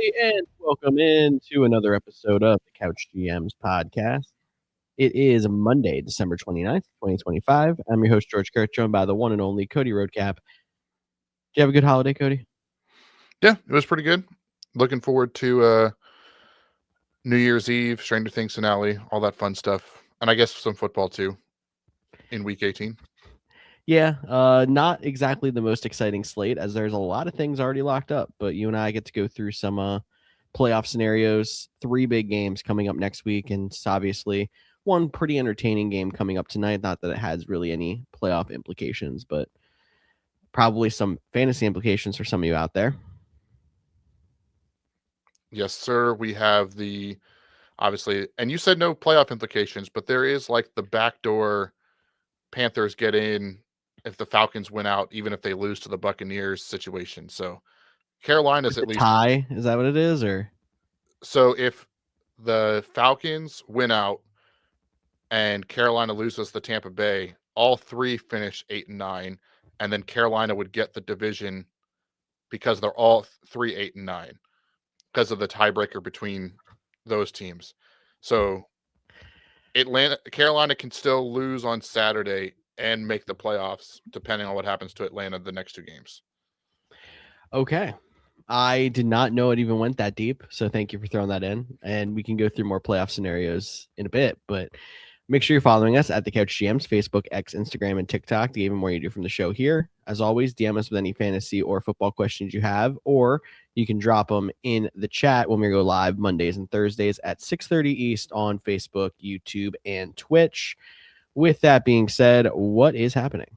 everybody, and welcome in to another episode of the Couch GMs podcast. It is Monday, December 29th, 2025. I'm your host, George Kurt, joined by the one and only Cody Roadcap. Did you have a good holiday, Cody? Yeah, it was pretty good. Looking forward to New Year's Eve, Stranger Things finale, all that fun stuff. And I guess some football too in week 18. Yeah, not exactly the most exciting slate as there's a lot of things already locked up, but you and I get to go through some playoff scenarios, 3 big games coming up next week, and it's obviously one pretty entertaining game coming up tonight. Not that it has really any playoff implications, but probably some fantasy implications for some of you out there. Yes, sir. We have the obviously, and you said no playoff implications, but there is like the backdoor Panthers get in if the Falcons win out, even if they lose to the Buccaneers situation. So Carolina's Like at the least tie, is that what it is? Or so if the Falcons win out and Carolina loses to Tampa Bay, all three finish 8-9, and then Carolina would get the division because they're all 3 8-9 because of the tiebreaker between those teams. So Carolina can still lose on Saturday and make the playoffs depending on what happens to Atlanta the next 2 games. okay. I did not know it even went that deep, so thank you for throwing that in. And we can go through more playoff scenarios in a bit, but make sure you're following us at the Couch GMs, Facebook, X, Instagram, and TikTok to get even more you do from the show here. As always, DM us with any fantasy or football questions you have, or you can drop them in the chat when we go live Mondays and Thursdays at 6:30 East on Facebook, YouTube, and Twitch. With that being said, what is happening?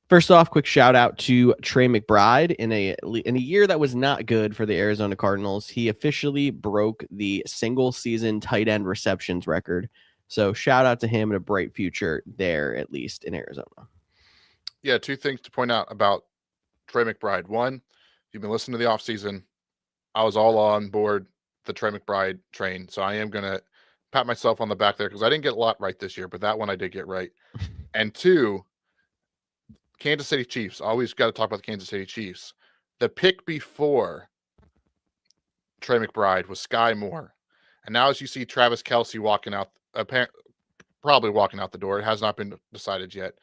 First off, quick shout out to Trey McBride. In a year that was not good for the Arizona Cardinals, he officially broke the single season tight end receptions record. So shout out to him and a bright future there, at least in Arizona. Yeah, 2 things to point out about Trey McBride. One, if you've been listening to the offseason, I was all on board the Trey McBride train. So I am going to pat myself on the back there because I didn't get a lot right this year, but that one I did get right. And 2, Kansas City Chiefs. Always got to talk about the Kansas City Chiefs. The pick before Trey McBride was Sky Moore. And now as you see Travis Kelce walking out, probably walking out the door, it has not been decided yet.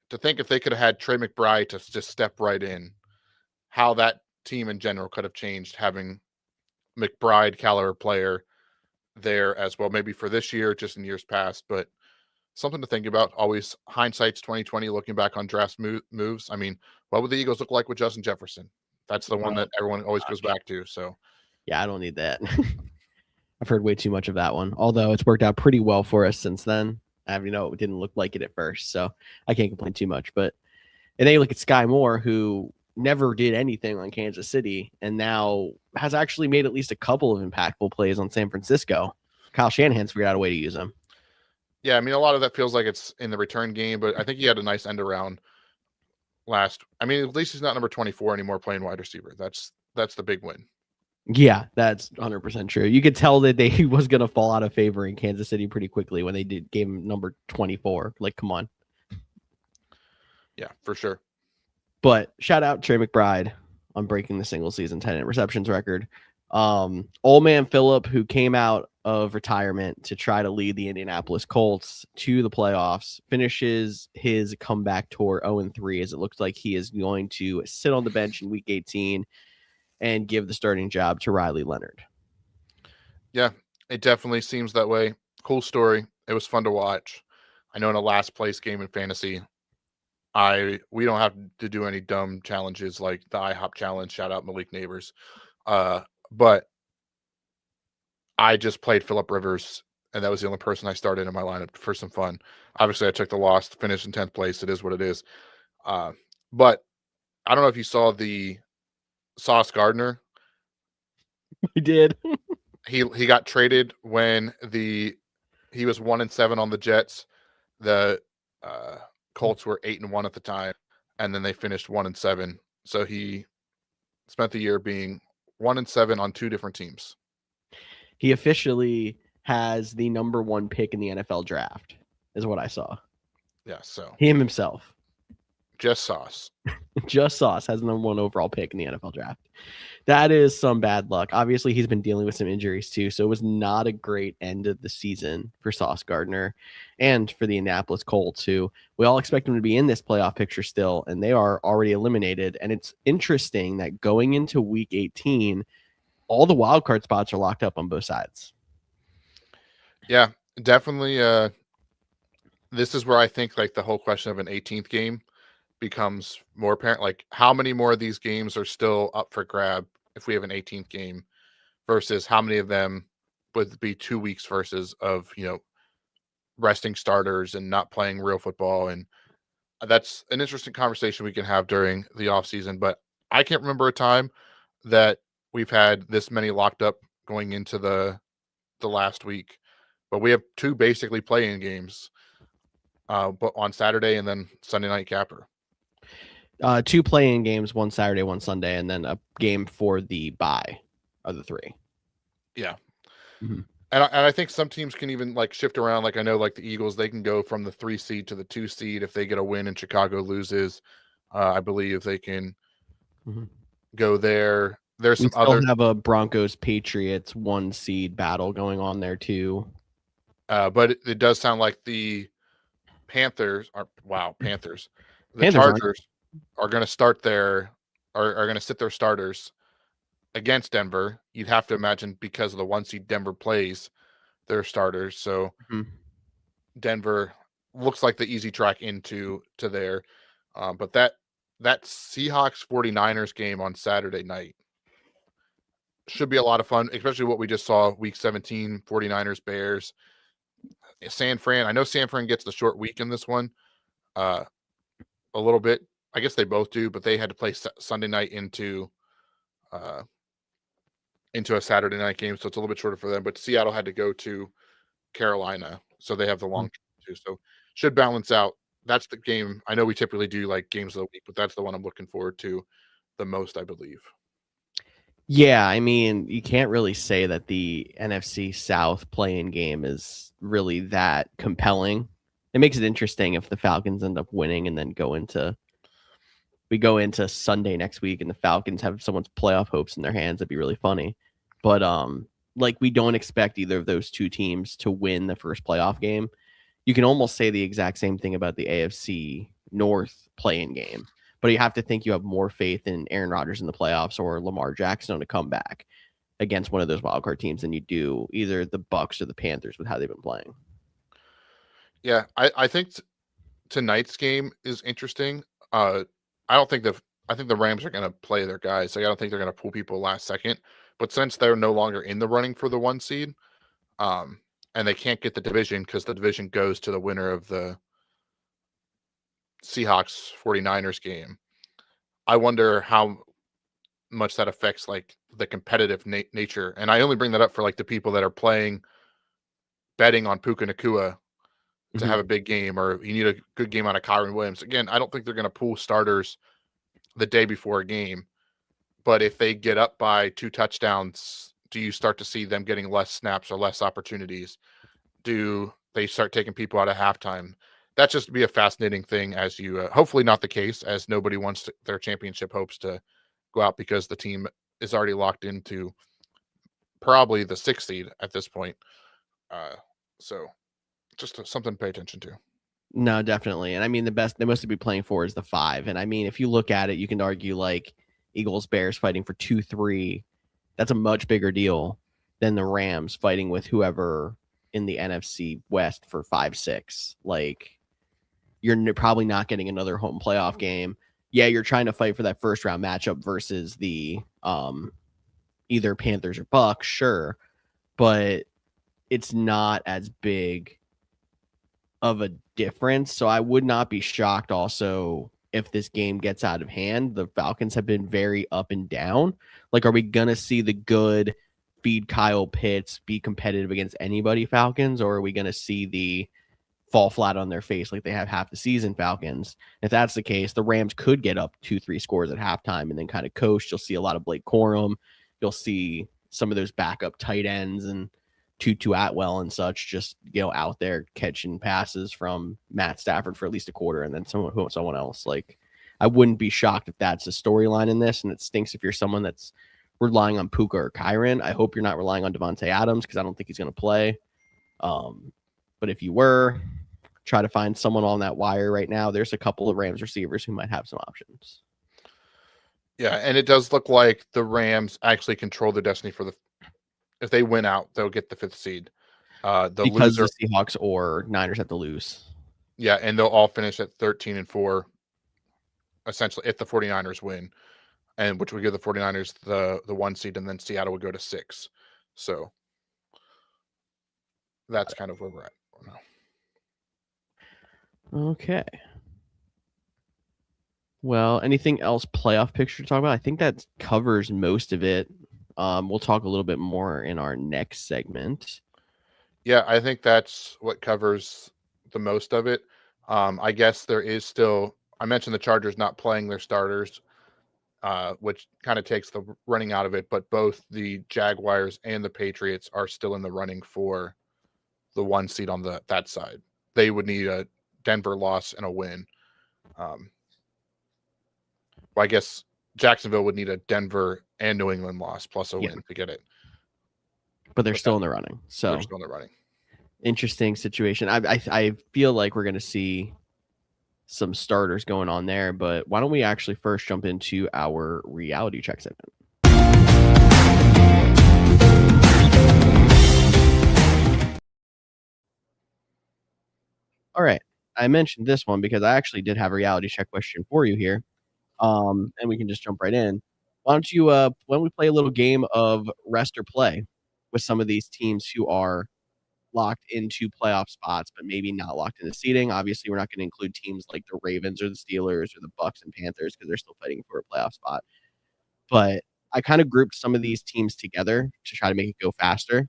To think if they could have had Trey McBride to just step right in, how that team in general could have changed having McBride caliber player there as well, maybe for this year, just in years past, but something to think about. Always hindsight's 2020, looking back on draft moves. I mean, what would the Eagles look like with Justin Jefferson? That's the one that everyone always goes back to. So yeah, I don't need that. I've heard way too much of that one, although it's worked out pretty well for us since then. It didn't look like it at first, so I can't complain too much. But and then you look at Sky Moore, who never did anything on Kansas City and now has actually made at least a couple of impactful plays on San Francisco. Kyle Shanahan's figured out a way to use him. Yeah, I mean, a lot of that feels like it's in the return game, but I think he had a nice end around last. I mean, at least he's not number 24 anymore playing wide receiver. That's the big win. Yeah, that's 100% true. You could tell that he was going to fall out of favor in Kansas City pretty quickly when they gave him number 24. Like, come on. Yeah, for sure. But shout out Trey McBride on breaking the single season tight end receptions record. Old man Phillip, who came out of retirement to try to lead the Indianapolis Colts to the playoffs, finishes his comeback tour 0-3 as it looks like he is going to sit on the bench in week 18 and give the starting job to Riley Leonard. Yeah, it definitely seems that way. Cool story. It was fun to watch. I know in a last place game in fantasy, we don't have to do any dumb challenges like the IHOP challenge. Shout out Malik Neighbors. But I just played Phillip Rivers, and that was the only person I started in my lineup for some fun. Obviously, I took the loss, finished in 10th place. It is what it is. But I don't know if you saw the Sauce Gardner. He did. He got traded when he was 1-7 on the Jets. The Colts were 8-1 at the time, and then they finished 1-7. So he spent the year being 1-7 on 2 different teams. He officially has the number 1 pick in the NFL draft, is what I saw. Yeah, so him himself. Just Sauce. Just Sauce has the number one overall pick in the NFL draft. That is some bad luck. Obviously, he's been dealing with some injuries too, so it was not a great end of the season for Sauce Gardner and for the Indianapolis Colts, who we all expect them to be in this playoff picture still, and they are already eliminated. And it's interesting that going into Week 18, all the wild card spots are locked up on both sides. Yeah, definitely. This is where I think like the whole question of an 18th game becomes more apparent. Like, how many more of these games are still up for grab if we have an 18th game versus how many of them would be 2 weeks versus of, resting starters and not playing real football. And that's an interesting conversation we can have during the offseason. But I can't remember a time that we've had this many locked up going into the last week. But we have two basically playing games, but on Saturday and then Sunday night capper. Two playing games, one Saturday, one Sunday, and then a game for the bye of the three. Yeah. Mm-hmm. And I think some teams can even like shift around. Like I know like the Eagles, they can go from the 3 seed to the 2 seed if they get a win and Chicago loses. I believe they can go there. There's We some still other have a Broncos Patriots 1 seed battle going on there too. but it does sound like the Panthers. The Panthers aren't. Chargers are going to start are going to sit their starters against Denver. You'd have to imagine because of the 1 seed Denver plays their starters. So Denver looks like the easy track into there. But that Seahawks 49ers game on Saturday night should be a lot of fun, especially what we just saw week 17, 49ers Bears. San Fran, I know San Fran gets the short week in this one a little bit. I guess they both do, but they had to play Sunday night into a Saturday night game, so it's a little bit shorter for them. But Seattle had to go to Carolina, so they have the long too. So should balance out. That's the game. I know we typically do like games of the week, but that's the one I'm looking forward to the most, I believe. Yeah, I mean, you can't really say that the NFC South playing game is really that compelling. It makes it interesting if the Falcons end up winning and then go into Sunday next week and the Falcons have someone's playoff hopes in their hands. That'd be really funny. But like we don't expect either of those two teams to win the first playoff game. You can almost say the exact same thing about the AFC North playing game. But you have to think you have more faith in Aaron Rodgers in the playoffs or Lamar Jackson on a comeback against one of those wildcard teams than you do either the Bucs or the Panthers with how they've been playing. Yeah, I think tonight's game is interesting. I think the Rams are going to play their guys. Like, I don't think they're going to pull people last second. But since they're no longer in the running for the 1 seed, and they can't get the division because the division goes to the winner of the Seahawks 49ers game, I wonder how much that affects like the competitive nature. And I only bring that up for like the people that are betting on Puka Nacua to have a big game, or you need a good game out of Kyron Williams. Again, I don't think they're going to pull starters the day before a game, but if they get up by 2 touchdowns, do you start to see them getting less snaps or less opportunities? Do they start taking people out of halftime? That's just be a fascinating thing as you, hopefully not the case, as nobody wants their championship hopes to go out because the team is already locked into probably the 6th seed at this point. So just something to pay attention to. No, definitely. And I mean, the best they must be playing for is the 5. And I mean, if you look at it, you can argue like Eagles, Bears fighting for 2-3. That's a much bigger deal than the Rams fighting with whoever in the NFC West for 5-6. Like, you're probably not getting another home playoff game. Yeah, you're trying to fight for that first round matchup versus the either Panthers or Bucs, sure, but it's not as big of a difference. So I would not be shocked also if this game gets out of hand. The Falcons have been very up and down. Like, are we gonna see the good feed Kyle Pitts be competitive against anybody Falcons, or are we gonna see the fall flat on their face like they have half the season Falcons? If that's the case, the Rams could get up 2-3 scores at halftime and then kind of coast. You'll see a lot of Blake Corum. You'll see some of those backup tight ends and Tutu Atwell and such just, out there catching passes from Matt Stafford for at least a quarter and then someone else. Like, I wouldn't be shocked if that's a storyline in this, and it stinks if you're someone that's relying on Puka or Kyron. I hope you're not relying on Devontae Adams because I don't think he's going to play. But if you were, try to find someone on that wire right now. There's a couple of Rams receivers who might have some options. Yeah, and it does look like the Rams actually control their destiny for if they win out, they'll get the 5th seed. The because loser, the Seahawks or Niners have to lose. yeah, and they'll all finish at 13-4, essentially, if the 49ers win, and which would give the 49ers the 1 seed, and then Seattle would go to 6. So that's kind of where we're at now. Okay. Well, anything else playoff picture to talk about? I think that covers most of it. We'll talk a little bit more in our next segment. Yeah, I think that's what covers the most of it. I guess there is still, I mentioned the Chargers not playing their starters, which kind of takes the running out of it, but both the Jaguars and the Patriots are still in the running for the 1 seed on that side. They would need a Denver loss and a win. Well, I guess Jacksonville would need a Denver and New England loss plus a win to get it. But they're still in the running. So they're still in the running. Interesting situation. I feel like we're going to see some starters going on there, but why don't we actually first jump into our reality check segment? All right. I mentioned this one because I actually did have a reality check question for you here. And we can just jump right in. Why don't we play a little game of rest or play with some of these teams who are locked into playoff spots, but maybe not locked into seeding. Obviously, we're not going to include teams like the Ravens or the Steelers or the Bucks and Panthers because they're still fighting for a playoff spot. But I kind of grouped some of these teams together to try to make it go faster.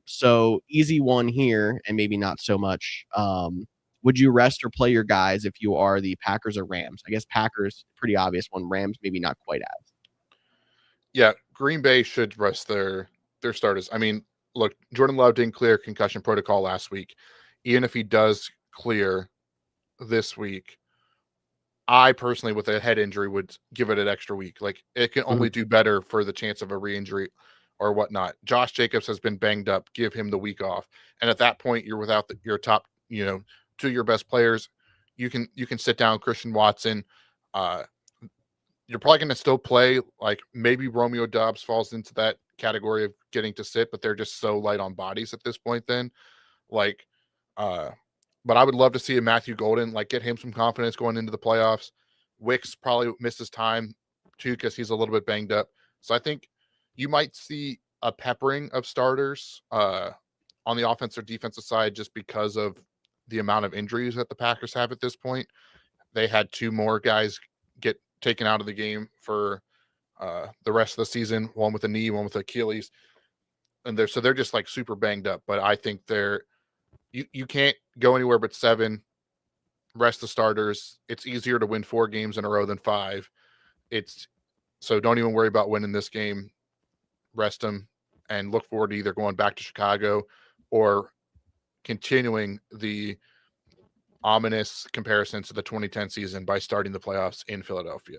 So easy one here, and maybe not so much. Would you rest or play your guys if you are the Packers or Rams? I guess Packers, pretty obvious one. Rams, maybe not quite as. Yeah, Green Bay should rest their starters. I mean, look, Jordan Love didn't clear concussion protocol last week. Even if he does clear this week, I personally, with a head injury, would give it an extra week. Like, it can only do better for the chance of a re-injury or whatnot. Josh Jacobs has been banged up. Give him the week off. And at that point, you're without your top, 2 of your best players. You can sit down Christian Watson. You're probably going to still play. Like, maybe Romeo Doubs falls into that category of getting to sit, but they're just so light on bodies at this point then. Like, but I would love to see a Matthew Golden, like, get him some confidence going into the playoffs. Wicks probably misses time too because he's a little bit banged up. So I think you might see a peppering of starters on the offensive or defensive side just because of the amount of injuries that the Packers have at this point. They had 2 more guys get taken out of the game for the rest of the season, one with a knee, one with Achilles. And they're just like super banged up. But I think you can't go anywhere but 7. Rest the starters. It's easier to win 4 games in a row than 5. So don't even worry about winning this game. Rest them and look forward to either going back to Chicago or continuing the ominous comparisons to the 2010 season by starting the playoffs in Philadelphia.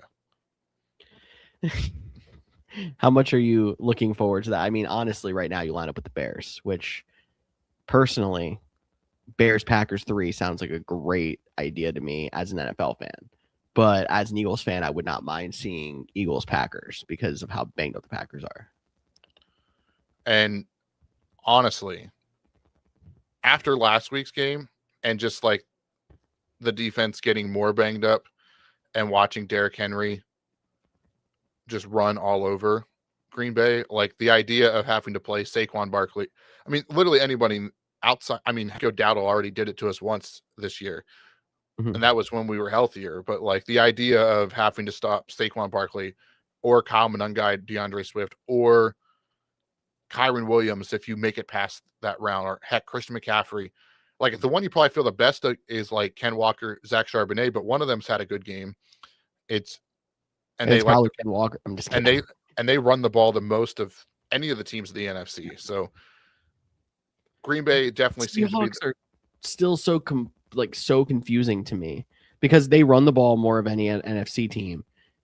How much are you looking forward to that? I mean, honestly, right now you line up with the Bears, which personally, Bears Packers 3 sounds like a great idea to me as an NFL fan. But as an Eagles fan, I would not mind seeing Eagles Packers because of how banged up the Packers are. And honestly, after last week's game and just like the defense getting more banged up and watching Derrick Henry just run all over Green Bay, like the idea of having to play Saquon Barkley. I mean, literally anybody outside. I mean, Joe Dowdle already did it to us once this year, and that was when we were healthier. But like the idea of having to stop Saquon Barkley or Kyle Monangai, DeAndre Swift, or Kyron Williams if you make it past that round, or heck, Christian McCaffrey. Like the one you probably feel the best is like Ken Walker, Zach Charbonnet, but one of them's had a good game. It's probably Ken Walker. I'm just kidding. And they run the ball the most of any of the teams of the NFC. So Green Bay definitely seems to be are still so confusing to me because they run the ball more of any NFC team.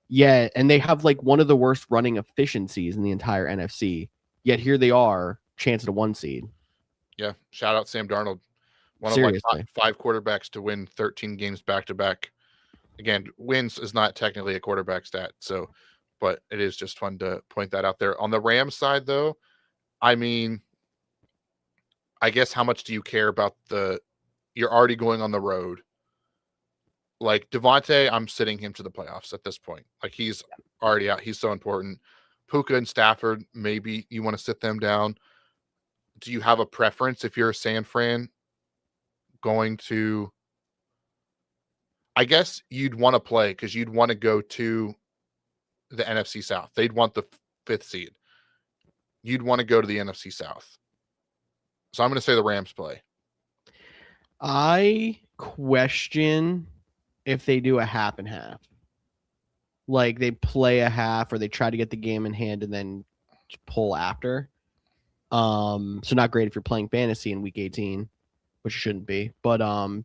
Yeah, and they have like one of the worst running efficiencies in the entire NFC. Yet here they are, chance at a 1 seed. Yeah, shout out Sam Darnold, one of like Seriously. five quarterbacks to win 13 games back to back. Again, wins is not technically a quarterback stat, so but it is just fun to point that out there. On the Rams side, though, I mean, I guess how much do you care about you're already going on the road. Like Devontae, I'm sitting him to the playoffs at this point. Like he's already out. He's so important. Puka and Stafford, maybe you want to sit them down. Do you have a preference if you're a San Fran going to? I guess you'd want to play because you'd want to go to the NFC South. They'd want the 5th seed. You'd want to go to the NFC South. So I'm going to say the Rams play. I question if they do a half and half. Like they play a half or they try to get the game in hand and then pull after. So not great if you're playing fantasy in week 18, which it shouldn't be. But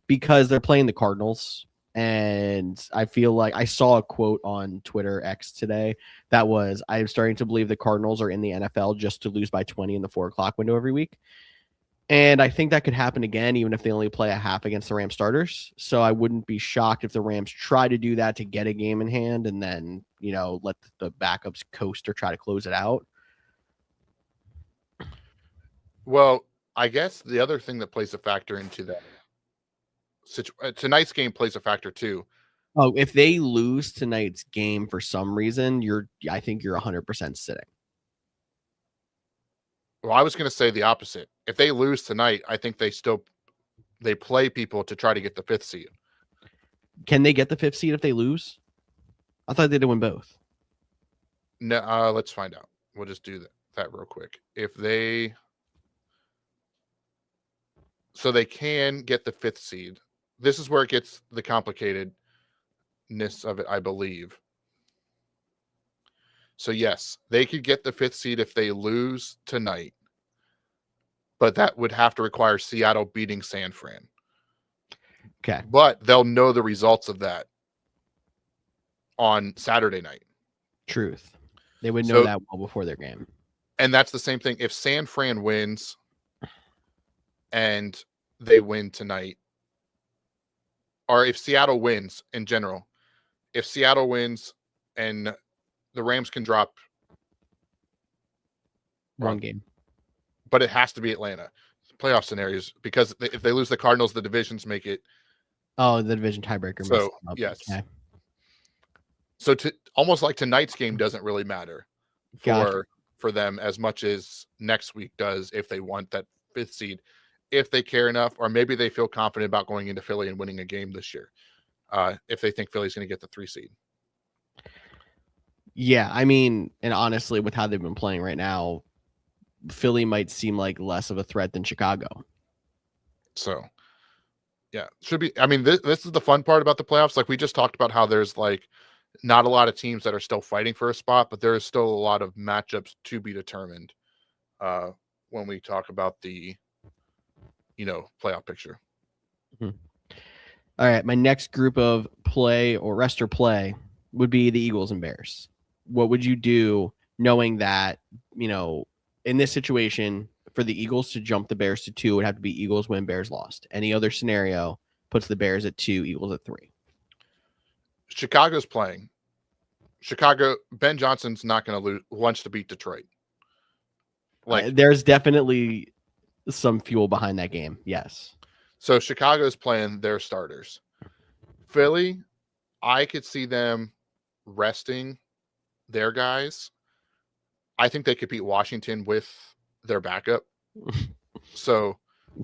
because they're playing the Cardinals, and I feel like I saw a quote on Twitter X today that was, I'm starting to believe the Cardinals are in the NFL just to lose by 20 in the 4 o'clock window every week. And I think that could happen again, even if they only play a half against the Rams starters. So I wouldn't be shocked if the Rams try to do that to get a game in hand and then, let the backups coast or try to close it out. Well, I guess the other thing that plays a factor into that tonight's game plays a factor too. Oh, if they lose tonight's game for some reason, I think you're 100% sitting. Well, I was going to say the opposite. If they lose tonight, I think they play people to try to get the 5th seed. Can they get the 5th seed if they lose? I thought they'd win both. No, let's find out. We'll just do that real quick. So they can get the 5th seed. This is where it gets the complicatedness of it, I believe. So yes, they could get the 5th seed if they lose tonight, but that would have to require Seattle beating San Fran. Okay. But they'll know the results of that on Saturday night. Truth. They would know that well before their game. And that's the same thing. If San Fran wins and they win tonight, or if Seattle wins in general, if Seattle wins and the Rams can drop one game, but it has to be Atlanta. Playoff scenarios, because if they lose the Cardinals, the divisions make it. Oh, the division tiebreaker. So yes. Okay. So almost like tonight's game doesn't really matter for them as much as next week does if they want that 5th seed, if they care enough, or maybe they feel confident about going into Philly and winning a game this year. If they think Philly's going to get the 3 seed. Yeah, I mean, and honestly, with how they've been playing right now, Philly might seem like less of a threat than Chicago. So, yeah, should be. I mean, this is the fun part about the playoffs. Like we just talked about how there's like not a lot of teams that are still fighting for a spot, but there is still a lot of matchups to be determined when we talk about the playoff picture. Mm-hmm. All right, my next group of play or rest or play would be the Eagles and Bears. What would you do knowing that, in this situation, for the Eagles to jump the Bears to 2, it would have to be Eagles win, Bears lost. Any other scenario puts the Bears at 2, Eagles at 3. Chicago's playing. Ben Johnson's not going to wants to beat Detroit. Like there's definitely some fuel behind that game. Yes. So Chicago's playing their starters. Philly, I could see them resting their guys. I think they could beat Washington with their backup. So,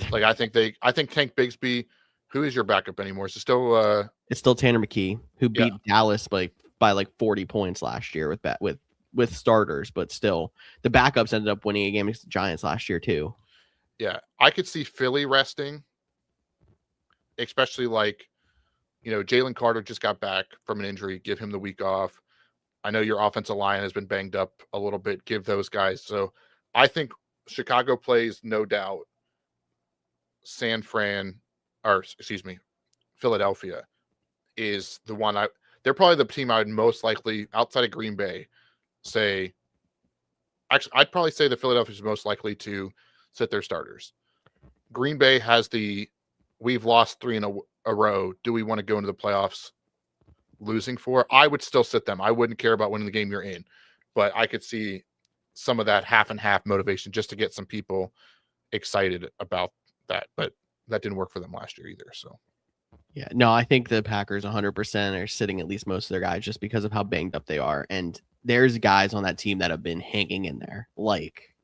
like, I think Tank Bigsby, who is your backup anymore? Is it still? It's still Tanner McKee, who beat Dallas by like 40 points last year with starters, but still, the backups ended up winning a game against the Giants last year too. Yeah, I could see Philly resting, especially like, Jalen Carter just got back from an injury. Give him the week off. I know your offensive line has been banged up a little bit. Give those guys. So I think Chicago plays, no doubt, Philadelphia. is the one they're probably the team I would most likely, outside of Green Bay, say. Actually, I'd probably say the Philadelphia is most likely to sit their starters. Green Bay has we've lost 3 in a row. Do we want to go into the playoffs losing 4? I would still sit them. I wouldn't care about winning the game you're in, but I could see some of that half and half motivation just to get some people excited about that. But that didn't work for them last year either. So Yeah, no, I think the Packers 100% are sitting at least most of their guys just because of how banged up they are. And there's guys on that team that have been hanging in there, like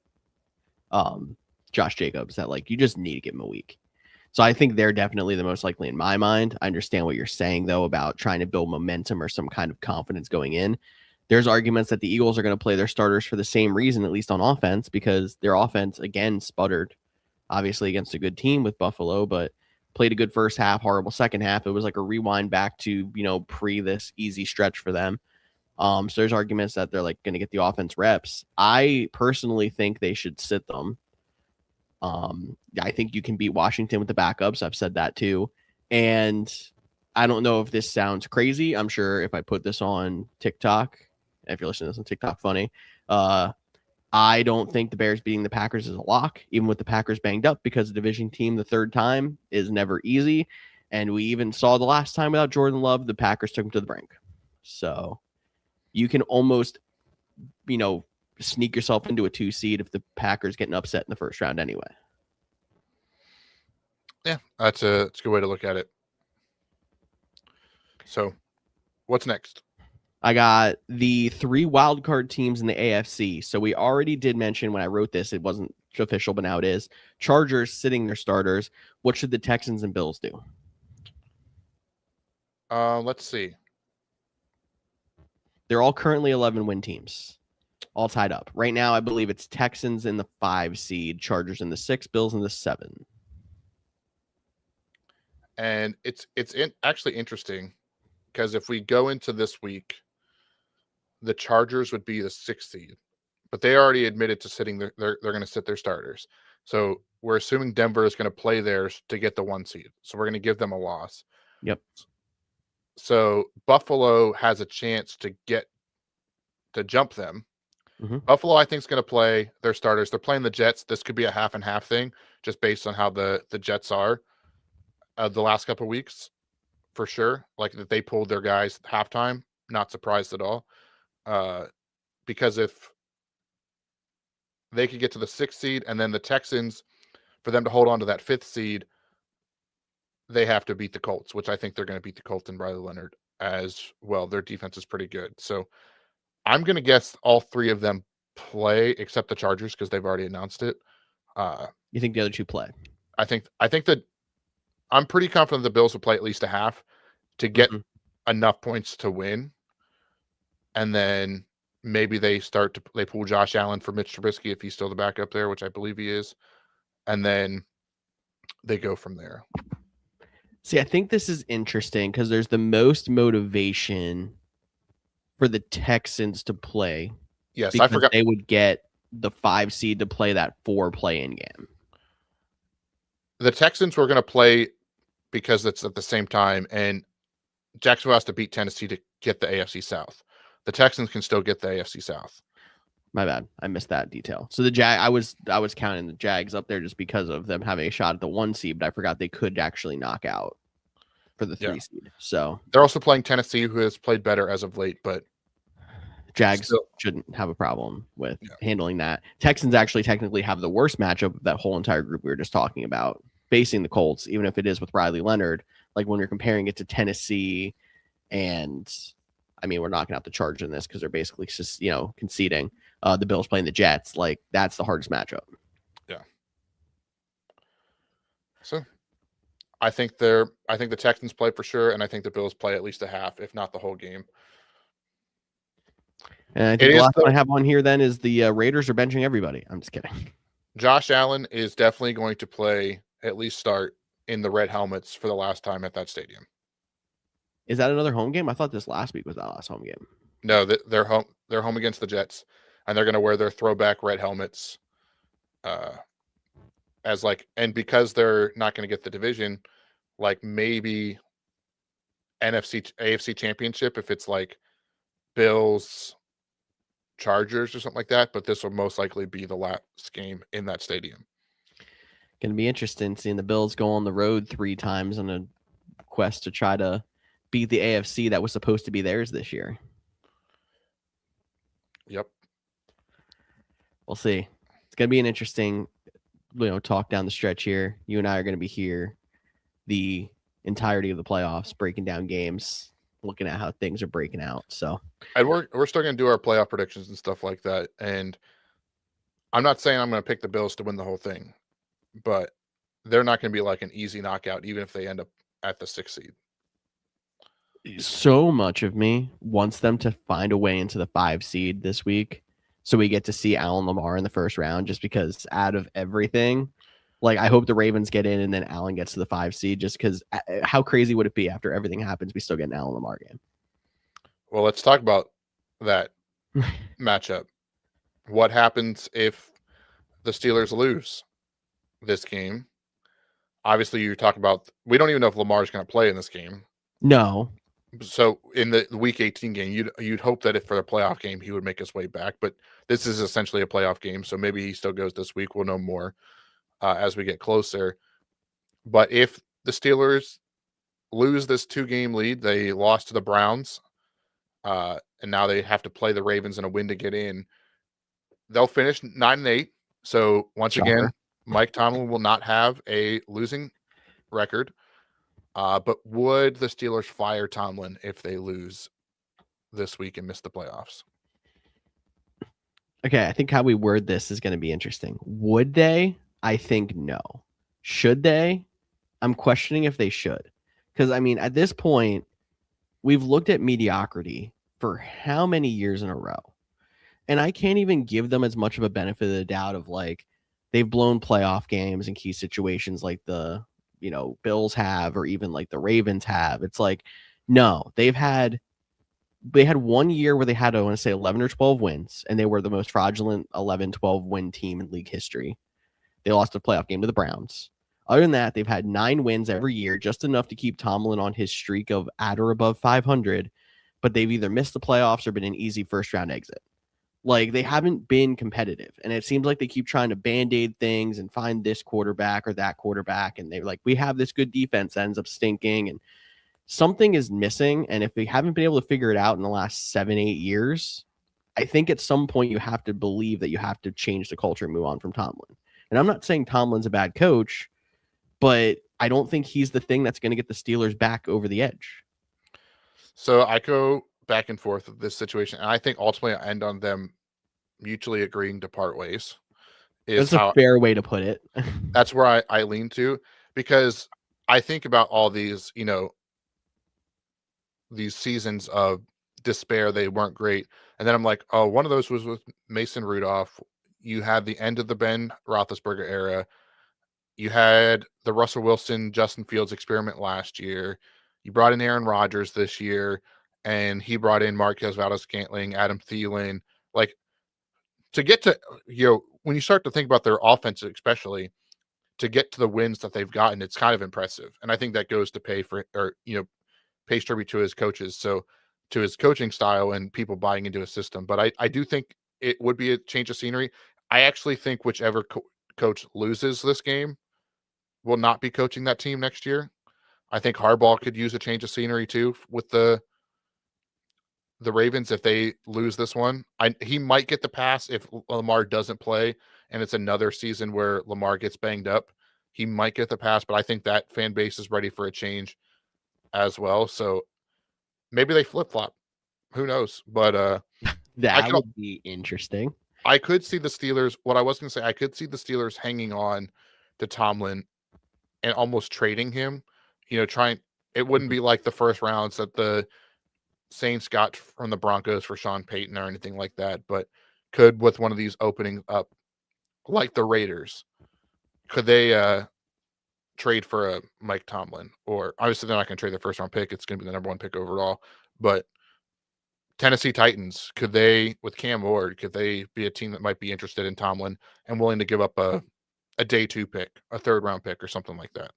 Josh Jacobs, that like you just need to give him a week. So I think they're definitely the most likely in my mind. I understand what you're saying though about trying to build momentum or some kind of confidence going in. There's arguments that the Eagles are going to play their starters for the same reason, at least on offense, because their offense again sputtered, obviously against a good team with Buffalo, but played a good first half, horrible second half. It was like a rewind back to, pre this easy stretch for them. So there's arguments that they're like going to get the offense reps. I personally think they should sit them. I think you can beat Washington with the backups. I've said that too. And I don't know if this sounds crazy. I'm sure if I put this on TikTok, if you're listening to this on TikTok, funny. I don't think the Bears beating the Packers is a lock, even with the Packers banged up, because the division team the third time is never easy. And we even saw the last time without Jordan Love, the Packers took him to the brink. So you can almost, sneak yourself into a 2 seed if the Packers getting upset in the first round anyway. yeah, that's a good way to look at it. So what's next? I got the 3 wildcard teams in the AFC. So we already did mention when I wrote this, it wasn't official, but now it is. Chargers sitting their starters. What should the Texans and Bills do? Let's see. They're all currently 11-win teams, all tied up. Right now, I believe it's Texans in the 5 seed, Chargers in the 6, Bills in the 7. And it's actually interesting because if we go into this week, the Chargers would be the 6th seed, but they already admitted to sitting they're going to sit their starters. So we're assuming Denver is going to play theirs to get the 1 seed. So we're going to give them a loss. Yep. So Buffalo has a chance to jump them. Mm-hmm. Buffalo, I think, is going to play their starters. They're playing the Jets. This could be a half and half thing, just based on how the Jets are the last couple of weeks, for sure. Like that they pulled their guys halftime. Not surprised at all. Because if they could get to the 6th seed and then the Texans, for them to hold on to that 5th seed, they have to beat the Colts, which I think they're going to beat the Colts and Riley Leonard as well. Their defense is pretty good. So I'm going to guess all 3 of them play except the Chargers because they've already announced it. You think the other 2 play? I think that I'm pretty confident the Bills will play at least a half to get enough points to win. And then maybe they pull Josh Allen for Mitch Trubisky if he's still the backup there, which I believe he is. And then they go from there. See, I think this is interesting because there's the most motivation for the Texans to play. Yes, I forgot. They would get the 5 seed to play that 4 play-in game. The Texans were going to play because it's at the same time, and Jacksonville has to beat Tennessee to get the AFC South. The Texans can still get the AFC South. My bad. I missed that detail. So I was counting the Jags up there just because of them having a shot at the 1 seed, but I forgot they could actually knock out for the 3 seed. So they're also playing Tennessee, who has played better as of late, but Jags shouldn't have a problem with handling that. Texans actually technically have the worst matchup of that whole entire group we were just talking about, facing the Colts, even if it is with Riley Leonard. Like when you're comparing it to Tennessee, and I mean, we're knocking out the Chargers in this because they're basically just, conceding. The Bills playing the Jets, like that's the hardest matchup. Yeah. So I think the Texans play for sure, and I think the Bills play at least a half, if not the whole game. And I think the last one I have on here then is the Raiders are benching everybody. I'm just kidding. Josh Allen is definitely going to play, at least start, in the red helmets for the last time at that stadium. Is that another home game? I thought this last week was that last home game. No, they're home. They're home against the Jets, and they're going to wear their throwback red helmets. And because they're not going to get the division, like maybe AFC championship if it's like Bills, Chargers or something like that, but this will most likely be the last game in that stadium. Going to be interesting seeing the Bills go on the road 3 times on a quest to try to beat the AFC that was supposed to be theirs this year. Yep. We'll see. It's going to be an interesting, talk down the stretch here. You and I are going to be here the entirety of the playoffs, breaking down games, looking at how things are breaking out. So, and we're still going to do our playoff predictions and stuff like that. And I'm not saying I'm going to pick the Bills to win the whole thing, but they're not going to be like an easy knockout, even if they end up at the 6th seed. So much of me wants them to find a way into the 5 seed this week, so we get to see Allen Lamar in the first round. Just because out of everything, like I hope the Ravens get in and then Allen gets to the 5 seed. Just because, how crazy would it be after everything happens, we still get an Allen Lamar game? Well, let's talk about that matchup. What happens if the Steelers lose this game? Obviously, you talk about we don't even know if Lamar's going to play in this game. No. So in the Week 18 game, you'd hope that if for the playoff game he would make his way back, but this is essentially a playoff game, so maybe he still goes this week. We'll know more as we get closer. But if the Steelers lose this 2-game lead, they lost to the Browns, and now they have to play the Ravens in a win to get in. They'll finish 9-8. So once again, Mike Tomlin will not have a losing record. But would the Steelers fire Tomlin if they lose this week and miss the playoffs? Okay, I think how we word this is going to be interesting. Would they? I think no. Should they? I'm questioning if they should. Because, I mean, at this point, we've looked at mediocrity for how many years in a row? And I can't even give them as much of a benefit of the doubt of like they've blown playoff games in key situations like the, Bills have, or even like the Ravens have. It's like, no, they had 1 year where they had, I want to say 11 or 12 wins, and they were the most fraudulent 11-12 win team in league history. They lost a playoff game to the Browns. Other than that, they've had 9 wins every year, just enough to keep Tomlin on his streak of at or above 500, but they've either missed the playoffs or been an easy first round exit. Like, they haven't been competitive, and it seems like they keep trying to band-aid things and find this quarterback or that quarterback, and they're like, we have this good defense that ends up stinking, and something is missing. And if they haven't been able to figure it out in the last 7-8 years, I think at some point you have to believe that you have to change the culture and move on from Tomlin. And I'm not saying Tomlin's a bad coach, but I don't think he's the thing that's going to get the Steelers back over the edge. So I go back and forth with this situation, and I think ultimately I end on them mutually agreeing to part ways. That's a fair way to put it. That's where I lean to, because I think about all these, these seasons of despair. They weren't great. And then I'm like, oh, one of those was with Mason Rudolph. You had the end of the Ben Roethlisberger era. You had the Russell Wilson, Justin Fields experiment last year. You brought in Aaron Rodgers this year, and he brought in Marquez Valdes-Scantling, Adam Thielen. Like, to get to, when you start to think about their offense, especially to get to the wins that they've gotten, it's kind of impressive. And I think that goes to pays tribute to his coaches. So to his coaching style and people buying into his system. But I do think it would be a change of scenery. I actually think whichever coach loses this game will not be coaching that team next year. I think Harbaugh could use a change of scenery too with the Ravens if they lose this one. He might get the pass if Lamar doesn't play and it's another season where Lamar gets banged up. He might get the pass, but I think that fan base is ready for a change as well. So maybe they flip-flop. Who knows? But that would be interesting. I could see the Steelers. What I was going to say, I could see the Steelers hanging on to Tomlin and almost trading him. It wouldn't be like the first rounds that the Saints got from the Broncos for Sean Payton or anything like that, but could with one of these opening up, like the Raiders, could they trade for a Mike Tomlin? Or obviously they're not going to trade their first round pick. It's going to be the number 1 pick overall. But Tennessee Titans, could they, with Cam Ward, could they be a team that might be interested in Tomlin and willing to give up a day 2 pick, a 3rd round pick or something like that?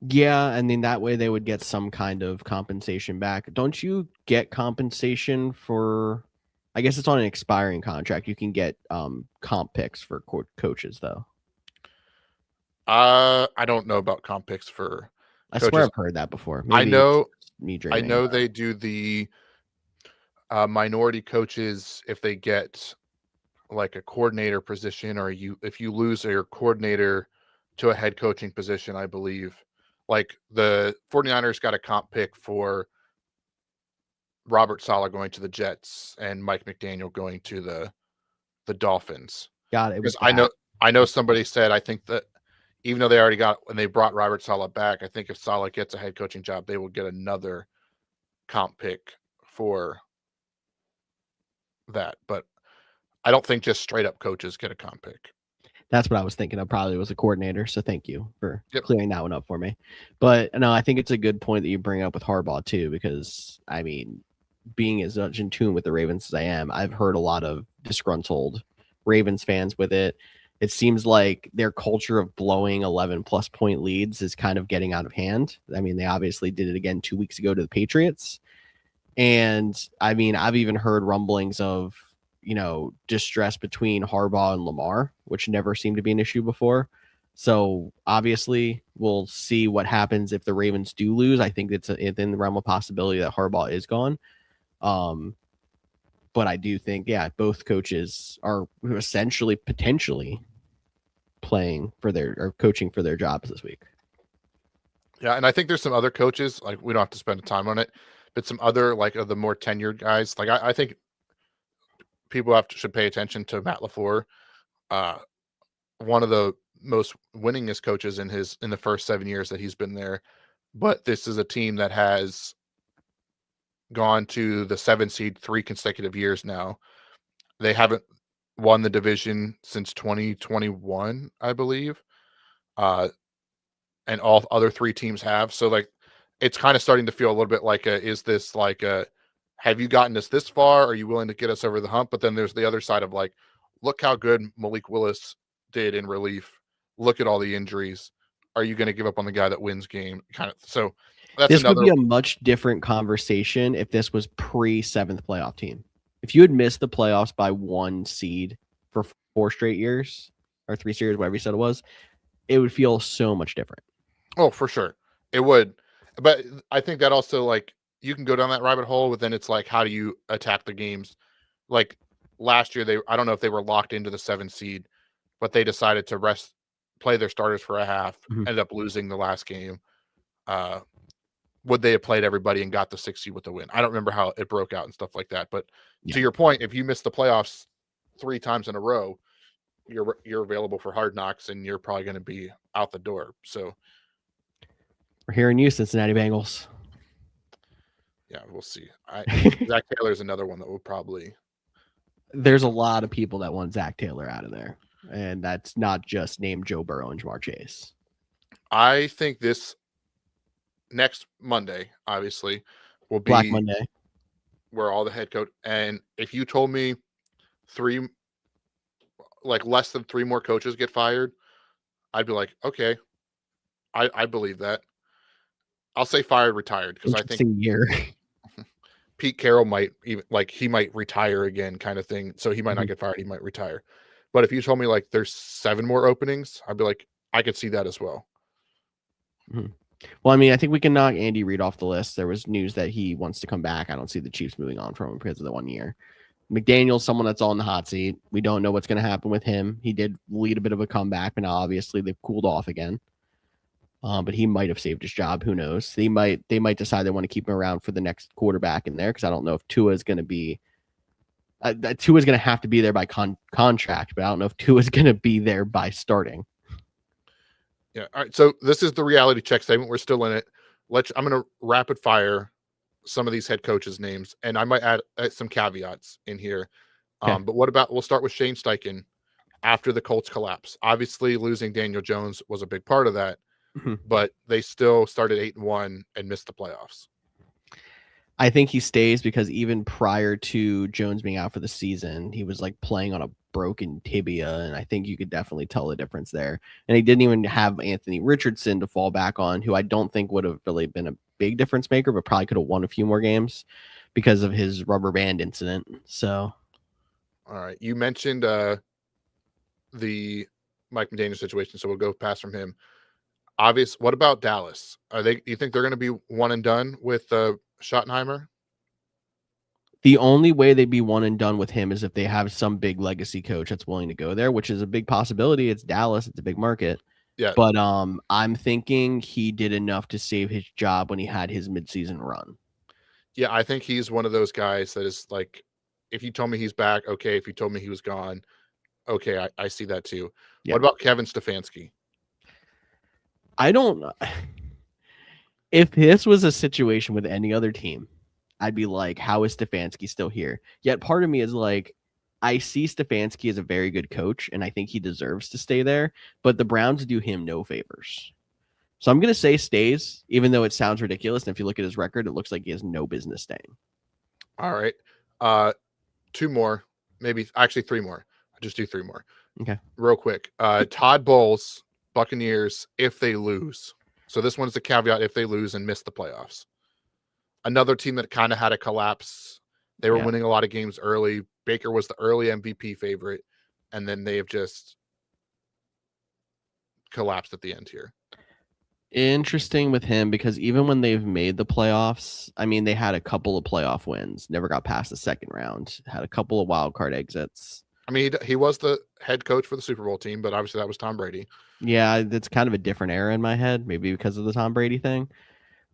Yeah, and then that way they would get some kind of compensation back. Don't you get compensation for? I guess it's on an expiring contract. You can get comp picks for coaches, though. I don't know about comp picks for I swear coaches. I've heard that before. I Maybe it's know just me I dreaming. know they do the minority coaches if they get like a coordinator position, or if you lose your coordinator to a head coaching position, I believe. Like the 49ers got a comp pick for Robert Saleh going to the Jets and Mike McDaniel going to the Dolphins. God, it Because was that. I know somebody said, I think that even though they already got when they brought Robert Saleh back, I think if Saleh gets a head coaching job, they will get another comp pick for that. But I don't think just straight up coaches get a comp pick. That's what I was thinking of. Probably was a coordinator. So thank you for Yep. clearing that one up for me. But no, I think it's a good point that you bring up with Harbaugh too, because I mean, being as much in tune with the Ravens as I am, I've heard a lot of disgruntled Ravens fans with it. It seems like their culture of blowing 11 plus point leads is kind of getting out of hand. I mean, they obviously did it again 2 weeks ago to the Patriots. And I mean, I've even heard rumblings of, distress between Harbaugh and Lamar, which never seemed to be an issue before. So obviously, we'll see what happens if the Ravens do lose. I think it's within the realm of possibility that Harbaugh is gone. Um, but I do think, yeah, both coaches are essentially potentially playing for their or coaching for their jobs this week. Yeah, and I think there's some other coaches, like we don't have to spend time on it, but some other like of the more tenured guys. Like I think people should pay attention to Matt LaFleur, uh, one of the most winningest coaches in the first 7 years that he's been there. But this is a team that has gone to the 7 seed 3 consecutive years now. They haven't won the division since 2021, I believe. Uh, and all other three teams have. So like it's kind of starting to feel a little bit like is this like have you gotten us this far? Are you willing to get us over the hump? But then there's the other side of like, look how good Malik Willis did in relief. Look at all the injuries. Are you going to give up on the guy that wins game? Kind of. So that's This would another. be a much different conversation if this was pre-seventh playoff team. If you had missed the playoffs by 1 seed for 4 straight years or 3 years, whatever you said it was, it would feel so much different. Oh, for sure. It would. But I think that also like you can go down that rabbit hole, but then it's like, how do you attack the games? Like last year, I don't know if they were locked into the 7 seed, but they decided to play their starters for a half, Mhm. ended up losing the last game. Would they have played everybody and got the 6 seed with the win? I don't remember how it broke out and stuff like that. But Yeah. to your point, if you miss the playoffs 3 times in a row, you're available for Hard Knocks and you're probably going to be out the door. So We're hearing you, Cincinnati Bengals. yeah, we'll see. Zach Taylor is another one that will probably. There's a lot of people that want Zach Taylor out of there, and that's not just named Joe Burrow and Jamar Chase. I think this next Monday, obviously, will be Black Monday. where all the head coach. And if you told me less than 3 more coaches get fired, I'd be like, okay, I believe that. I'll say fired, retired, because I think Interesting year. Pete Carroll might even he might retire again, kind of thing. So he might not get fired, he might retire. But if you told me like there's 7 more openings, I'd be like, I could see that as well. Mm-hmm. Well, I mean, I think we can knock Andy Reid off the list. There was news that he wants to come back. I don't see the Chiefs moving on from him because of the 1 year. McDaniel's someone that's on the hot seat. We don't know what's going to happen with him. He did lead a bit of a comeback, but now obviously they've cooled off again. But he might have saved his job. Who knows? They might decide they want to keep him around for the next quarterback in there because I don't know if Tua is going to be. Tua is going to have to be there by contract, but I don't know if Tua is going to be there by starting. Yeah. All right. So this is the reality check segment. We're still in it. I'm going to rapid fire some of these head coaches' names, and I might add some caveats in here. Okay. But we'll start with Shane Steichen after the Colts collapse. Obviously, losing Daniel Jones was a big part of that, but they still started 8-1 and missed the playoffs. I think he stays because even prior to Jones being out for the season, he was like playing on a broken tibia, and I think you could definitely tell the difference there. And he didn't even have Anthony Richardson to fall back on, who I don't think would have really been a big difference maker, but probably could have won a few more games because of his rubber band incident. So, all right, you mentioned the Mike McDaniel situation, so we'll go past from him. Obvious. What about Dallas? Are they? You think they're going to be one and done with Schottenheimer? the only way they'd be one and done with him is if they have some big legacy coach that's willing to go there, which is a big possibility. It's Dallas, it's a big market. Yeah, But I'm thinking he did enough to save his job when he had his midseason run. yeah. I think he's one of those guys that is like, if you told me he's back, okay. If you told me he was gone, okay, I see that too. Yeah. What about Kevin Stefanski? I don't if this was a situation with any other team, I'd be like, how is Stefanski still here? Yet part of me is like, I see Stefanski as a very good coach, and I think he deserves to stay there, but the Browns do him no favors. So I'm going to say stays, even though it sounds ridiculous. And if you look at his record, it looks like he has no business staying. All right, two more, maybe actually three more. I'll just do three more. Okay. Real quick. Todd Bowles, Buccaneers, if they lose. So this one's the caveat: if they lose and miss the playoffs. Another team that kind of had a collapse. They were winning a lot of games early. Baker was the early MVP favorite, and then they have just collapsed at the end here. Interesting with him because even when they've made the playoffs, I mean, they had a couple of playoff wins, never got past the second round, had a couple of wild card exits. I mean, he was the head coach for the Super Bowl team, but obviously that was Tom Brady. Yeah, it's kind of a different era in my head, maybe because of the Tom Brady thing.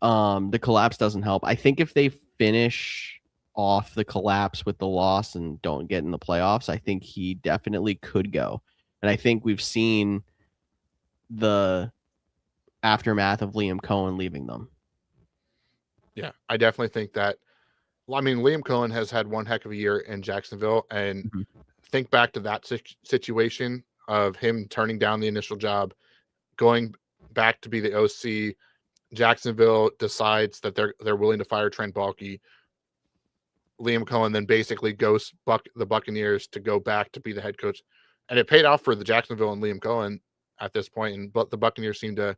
The collapse doesn't help. I think if they finish off the collapse with the loss and don't get in the playoffs, I think he definitely could go. And I think we've seen the aftermath of Liam Cohen leaving them. Yeah, I definitely think that. Well, I mean, Liam Cohen has had one heck of a year in Jacksonville, and think back to that situation of him turning down the initial job, going back to be the OC. Jacksonville decides that they're willing to fire Trent Baalke. Liam Cohen then basically goes the Buccaneers to go back to be the head coach, and it paid off for the Jacksonville and Liam Cohen at this point. And but the Buccaneers seem to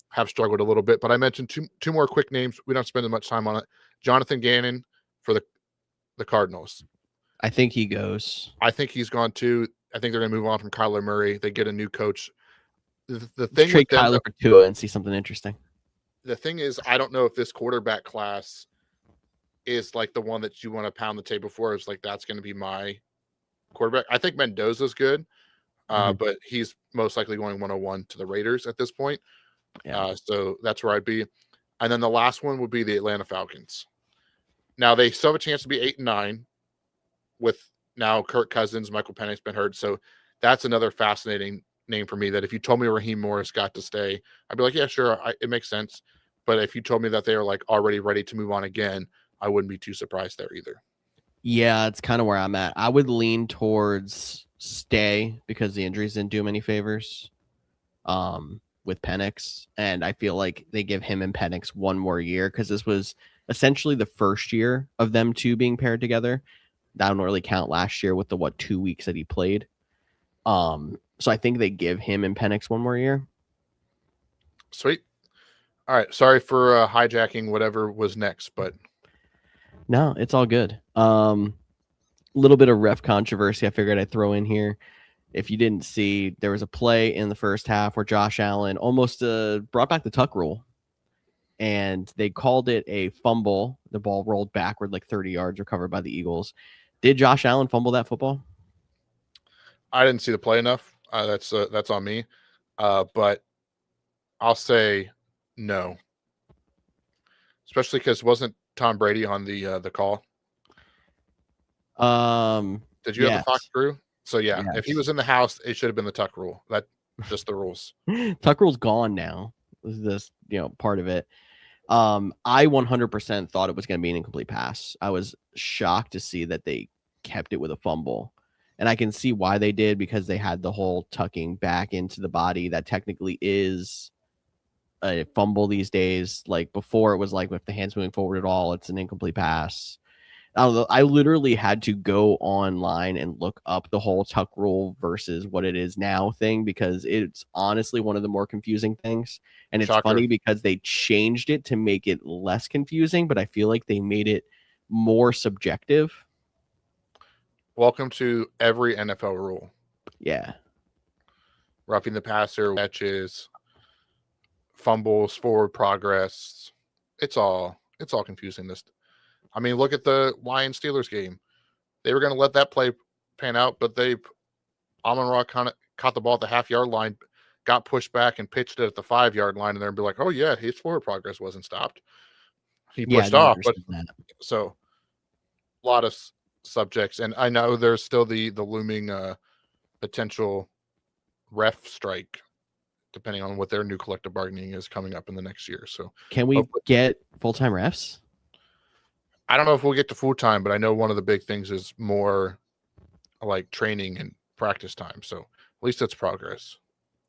have struggled a little bit. But I mentioned two more quick names. We don't spend as much time on it. Jonathan Gannon for the Cardinals. I think he goes. I think he's gone too. I think they're going to move on from Kyler Murray. They get a new coach. The thing trade with them, Kyler for Tua and see something interesting. The thing is, I don't know if this quarterback class is like the one that you want to pound the table for. It's like that's going to be my quarterback. I think Mendoza's good, but he's most likely going 101 to the Raiders at this point. Yeah. So that's where I'd be. And then the last one would be the Atlanta Falcons. Now they still have a chance to be 8-9 with now Kirk Cousins, Michael Penix's been hurt. So that's another fascinating name for me that if you told me Raheem Morris got to stay, I'd be like, yeah, sure. It makes sense. But if you told me that they are like already ready to move on again, I wouldn't be too surprised there either. Yeah, it's kind of where I'm at. I would lean towards stay because the injuries didn't do him any favors with Penix. And I feel like they give him and Penix one more year because this was essentially the first year of them two being paired together. That don't really count last year with the 2 weeks that he played. So I think they give him and Penix one more year. Sweet. All right. Sorry for hijacking whatever was next, but no, it's all good. Little bit of ref controversy I figured I'd throw in here. If you didn't see, there was a play in the first half where Josh Allen almost brought back the tuck rule, and they called it a fumble. The ball rolled backward like 30 yards, recovered by the Eagles. Did Josh Allen fumble that football? I didn't see the play enough. That's on me. But I'll say no, especially because wasn't Tom Brady on the call? Did you have the Fox crew? So yeah, if he was in the house, it should have been the tuck rule. That's just the rules. Tuck rule's gone now. This part of it. I 100% thought it was going to be an incomplete pass. I was shocked to see that they kept it with a fumble. And I can see why they did because they had the whole tucking back into the body. That technically is a fumble these days. Like before, it was like if the hand's moving forward at all, it's an incomplete pass. I literally had to go online and look up the whole tuck rule versus what it is now thing because it's honestly one of the more confusing things. And it's Shocker. funny because they changed it to make it less confusing, but I feel like they made it more subjective. Welcome to every NFL rule. Yeah. Roughing the passer, catches, fumbles, forward progress. It's all confusing. I mean, look at the Lions Steelers game. They were going to let that play pan out, but Amon-Ra kind of caught the ball at the half-yard line, got pushed back and pitched it at the 5-yard line, and they'd be like, "Oh yeah, his forward progress wasn't stopped. He Yeah, I pushed don't off." But understand that. so a lot of subjects, and I know there's still the looming potential ref strike, depending on what their new collective bargaining is coming up in the next year. So Can we hopefully, get full-time refs? I don't know if we'll get to full time, but I know one of the big things is more like training and practice time. So at least it's progress.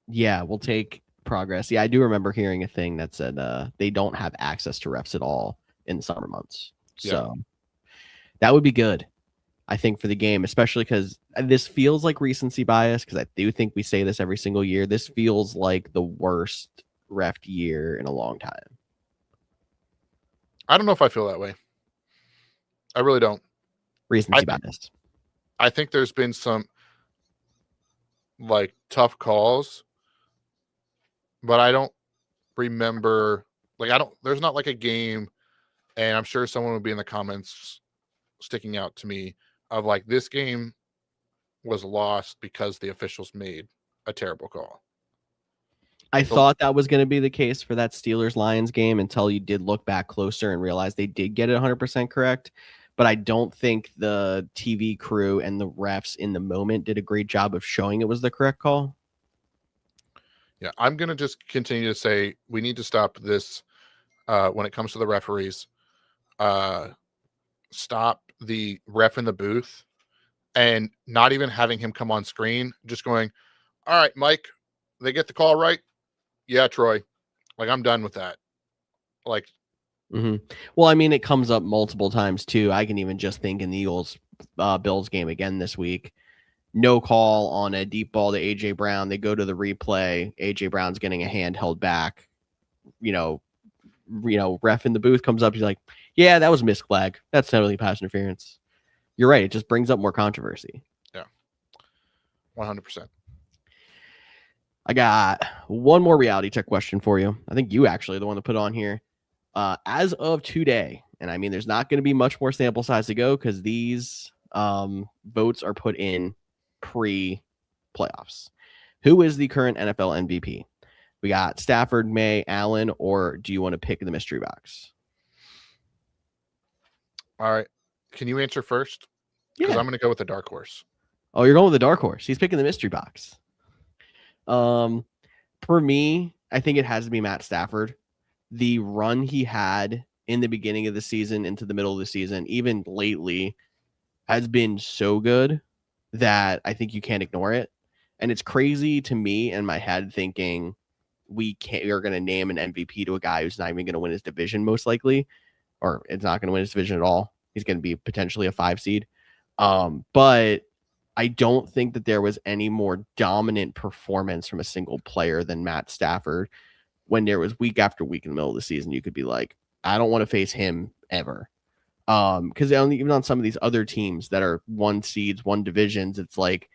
Yeah, we'll take progress. Yeah, I do remember hearing a thing that said they don't have access to refs at all in the summer months. Yeah. So that would be good, I think, for the game, especially because this feels like recency bias. Because I do think we say this every single year. This feels like the worst ref year in a long time. I don't know if I feel that way. I really don't. Recency bias. I think there's been some like tough calls, but I don't remember there's not like a game, and I'm sure someone would be in the comments sticking out to me of like this game was lost because the officials made a terrible call. I So, thought that was going to be the case for that Steelers Lions game until you did look back closer and realize they did get it 100% correct. But I don't think the TV crew and the refs in the moment did a great job of showing it was the correct call. yeah, I'm going to just continue to say we need to stop this when it comes to the referees. Stop the ref in the booth and not even having him come on screen, just going, "All right, Mike, they get the call right? Yeah, Troy." Like, I'm done with that. Like, Well, I mean, it comes up multiple times too. I can even just think in the Eagles Bills game again this week. No call on a deep ball to AJ Brown. They go to the replay. AJ Brown's getting a hand held back. Ref in the booth comes up. He's like, "Yeah, that was missed flag. That's totally pass interference." You're right. It just brings up more controversy. yeah, 100%. I got one more reality check question for you. I think you actually are the one to put on here. As of today, and I mean, there's not going to be much more sample size to go because these votes are put in pre-playoffs. Who is the current NFL MVP? We got Stafford, May, Allen, or do you want to pick the mystery box? All right. Can you answer first? Because Yeah. I'm going to go with the dark horse. Oh, you're going with the dark horse. He's picking the mystery box. For me, I think it has to be Matt Stafford. The run he had in the beginning of the season into the middle of the season, even lately, has been so good that I think you can't ignore it. And it's crazy to me in my head thinking we're going to name an MVP to a guy who's not even going to win his division, most likely, or it's not going to win his division at all. He's going to be potentially a 5 seed. But I don't think that there was any more dominant performance from a single player than Matt Stafford. When there was week after week in the middle of the season, you could be like, I don't want to face him ever. Because even on some of these other teams that are 1 seeds, 1 divisions, it's like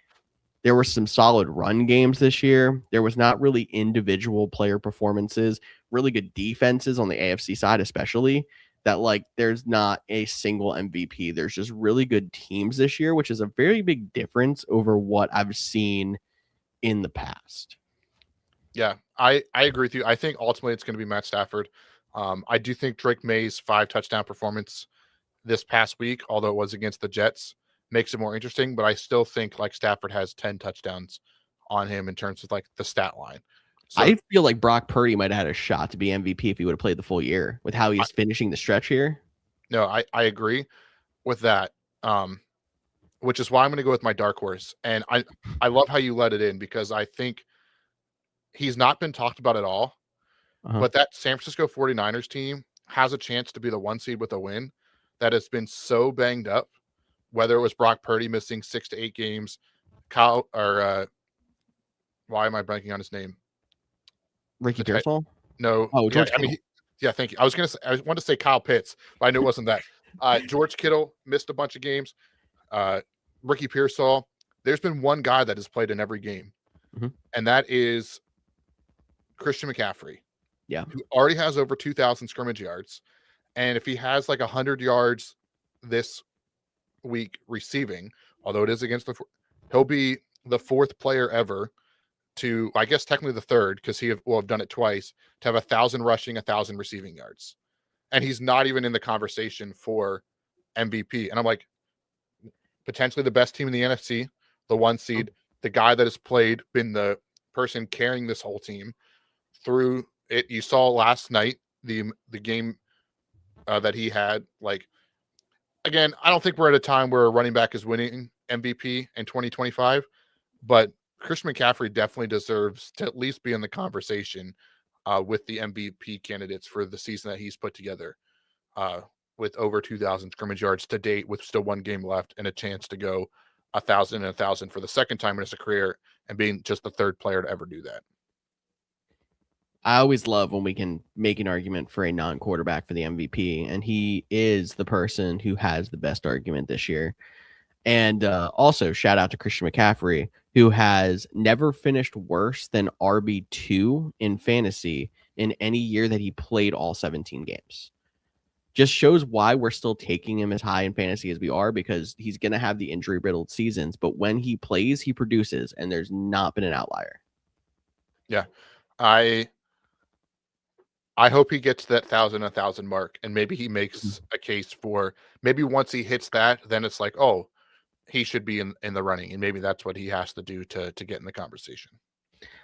there were some solid run games this year. There was not really individual player performances, really good defenses on the AFC side, especially that like there's not a single MVP. There's just really good teams this year, which is a very big difference over what I've seen in the past. Yeah, I agree with you. I think ultimately it's going to be Matt Stafford. I do think Drake May's 5 touchdown performance this past week, although it was against the Jets, makes it more interesting. But I still think like Stafford has 10 touchdowns on him in terms of like the stat line. So I feel like Brock Purdy might have had a shot to be MVP if he would have played the full year with how he's finishing the stretch here. no, I agree with that. Which is why I'm going to go with my dark horse. And I love how you let it in because I think he's not been talked about at all. Uh-huh. But that San Francisco 49ers team has a chance to be the 1 seed with a win. that has been so banged up, whether it was Brock Purdy missing 6 to 8 games, Kyle or why am I blanking on his name? Ricky The tight Pearsall? no, Oh, yeah, George I mean, Kittle. yeah, thank you. I wanted to say Kyle Pitts, but I knew it wasn't that. George Kittle missed a bunch of games. Ricky Pearsall. There's been one guy that has played in every game, Mhm. and that is Christian McCaffrey, Yeah. who already has over 2,000 scrimmage yards. And if he has like 100 yards this week receiving, although it is against he'll be the 4th player ever to, I guess technically the 3rd, because he will have done it twice, to have 1,000 rushing, 1,000 receiving yards. And he's not even in the conversation for MVP. And I'm like, potentially the best team in the NFC, the 1 seed, the guy that has been the person carrying this whole team through it. You saw last night the game that he had. Like, again, I don't think we're at a time where a running back is winning MVP in 2025, but Christian McCaffrey definitely deserves to at least be in the conversation with the MVP candidates for the season that he's put together, with over 2,000 scrimmage yards to date, with still 1 game left and a chance to go 1,000 and 1,000 for the 2nd time in his career, and being just the 3rd player to ever do that. I always love when we can make an argument for a non-quarterback for the MVP, and he is the person who has the best argument this year. And also, shout out to Christian McCaffrey, who has never finished worse than RB2 in fantasy in any year that he played all 17 games. Just shows why we're still taking him as high in fantasy as we are, because he's going to have the injury riddled seasons. But when he plays, he produces, and there's not been an outlier. Yeah. I hope he gets that 1,000 mark, and maybe he makes a case for, maybe once he hits that, then it's like, oh, he should be in the running, and maybe that's what he has to do to get in the conversation.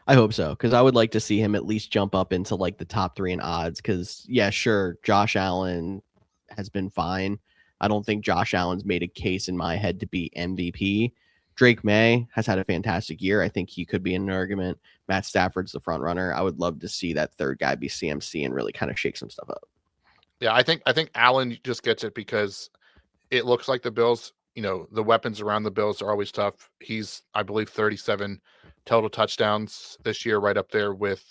I hope so, because I would like to see him at least jump up into like the top 3 in odds. Because yeah, sure, Josh Allen has been fine. I don't think Josh Allen's made a case in my head to be MVP. Drake May has had a fantastic year. I think he could be in an argument. Matt Stafford's the front runner. I would love to see that 3rd guy be CMC and really kind of shake some stuff up. Yeah, I think Allen just gets it because it looks like the Bills, the weapons around the Bills are always tough. He's, I believe, 37 total touchdowns this year, right up there with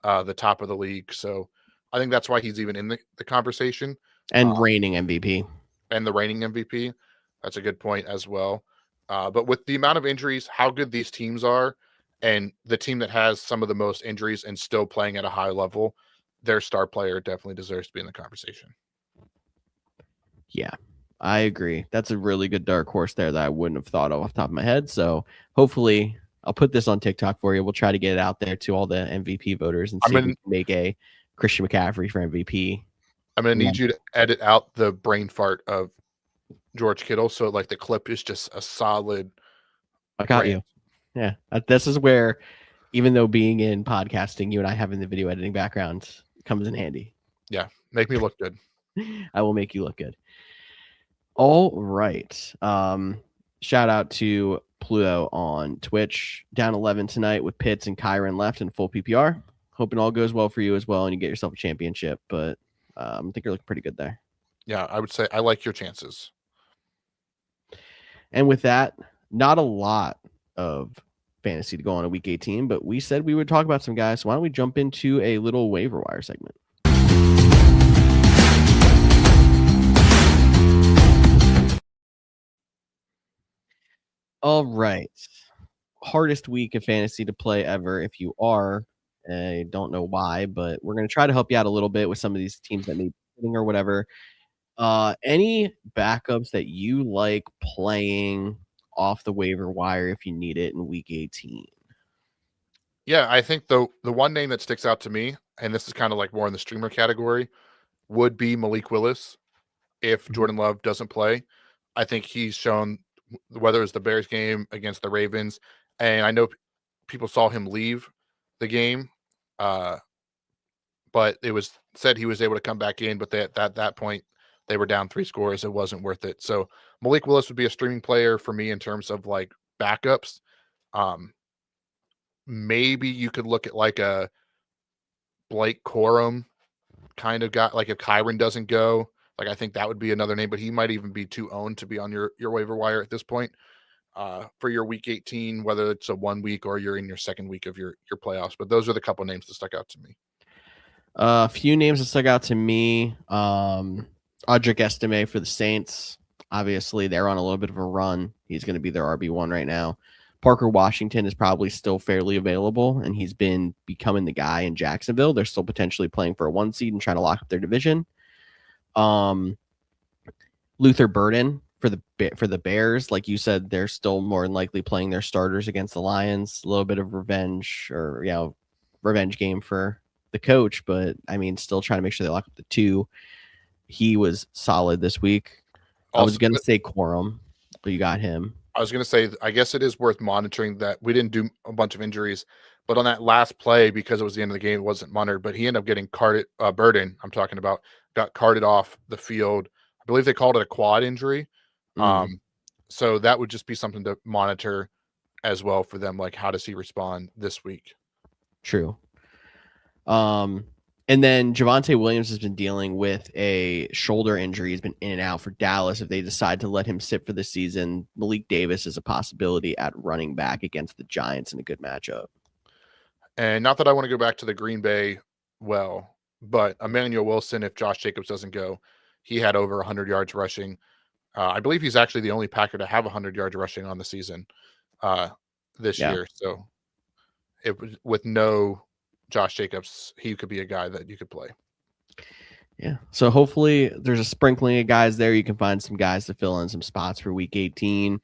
the top of the league. So I think that's why he's even in the conversation. And reigning MVP. And the reigning MVP. That's a good point as well. But with the amount of injuries, how good these teams are, and the team that has some of the most injuries and still playing at a high level, their star player definitely deserves to be in the conversation. Yeah, I agree. That's a really good dark horse there that I wouldn't have thought of off the top of my head. So hopefully I'll put this on TikTok for you. We'll try to get it out there to all the MVP voters and see if we can make a Christian McCaffrey for MVP. I'm going to need you to edit out the brain fart of George Kittle, so like the clip is just a solid. I got you. Yeah, this is where, even though being in podcasting, you and I having the video editing background comes in handy. Yeah, make me look good. I will make you look good. All right. Shout out to Pluto on Twitch. Down 11 tonight with Pitts and Kyron left in full PPR. Hoping all goes well for you as well and you get yourself a championship. But I think you're looking pretty good there. Yeah, I would say I like your chances. And with that, not a lot of fantasy to go on a week 18, but we said we would talk about some guys. So why don't we jump into a little waiver wire segment? All right. Hardest week of fantasy to play ever if you are. I don't know why, but we're going to try to help you out a little bit with some of these teams that may be sitting or whatever. Any backups that you like playing off the waiver wire if you need it in week 18? Yeah, I think the one name that sticks out to me, and this is kind of like more in the streamer category, would be Malik Willis. If Jordan Love doesn't play, I think he's shown, whether it's the Bears game against the Ravens, and I know people saw him leave the game, but it was said he was able to come back in, but at that point they were down 3 scores. It wasn't worth it. So Malik Willis would be a streaming player for me in terms of like backups. Maybe you could look at like a Blake Corum kind of guy, like if Kyron doesn't go, Like I think that would be another name, but he might even be too owned to be on your waiver wire at this point for your week 18, whether it's a 1 week or you're in your second week of your playoffs. But those are the couple names that stuck out to me. A few names that stuck out to me. Audric Estime for the Saints. Obviously, they're on a little bit of a run. He's going to be their RB1 right now. Parker Washington is probably still fairly available, and he's been becoming the guy in Jacksonville. They're still potentially playing for a 1 seed and trying to lock up their division. Luther Burden for the Bears, like you said, they're still more than likely playing their starters against the Lions. A little bit of revenge revenge game for the coach, but I mean, still trying to make sure they lock up the 2. He was solid this week. I was going to say Quorum, but you got him. I was going to say, I guess it is worth monitoring that we didn't do a bunch of injuries, but on that last play, because it was the end of the game, it wasn't monitored, but he ended up getting carted, Burden, I'm talking about, got carted off the field. I believe they called it a quad injury. So that would just be something to monitor as well for them. Like, how does he respond this week? True. And then Javonte Williams has been dealing with a shoulder injury. He's been in and out for Dallas. If they decide to let him sit for the season, Malik Davis is a possibility at running back against the Giants in a good matchup. And not that I want to go back to the Green Bay but Emmanuel Wilson, if Josh Jacobs doesn't go, he had over 100 yards rushing. I believe he's actually the only Packer to have 100 yards rushing on the season this year. So with no Josh Jacobs, he could be a guy that you could play. Yeah. So hopefully there's a sprinkling of guys there. You can find some guys to fill in some spots for week 18.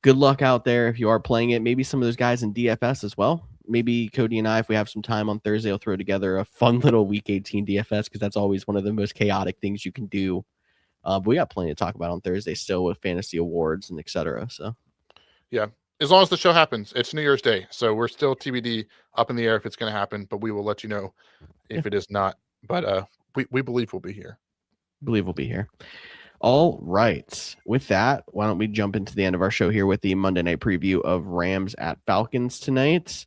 Good luck out there if you are playing it. Maybe some of those guys in DFS as well. Maybe Cody and I, if we have some time on Thursday, will throw together a fun little week 18 DFS because that's always one of the most chaotic things you can do. But we got plenty to talk about on Thursday still with fantasy awards and etc. So, yeah, as long as the show happens, it's New Year's Day, so we're still TBD, up in the air if it's going to happen. But we will let you know if it is not. But we believe we'll be here. Believe we'll be here. All right. With that, why don't we jump into the end of our show here with the Monday night preview of Rams at Falcons tonight.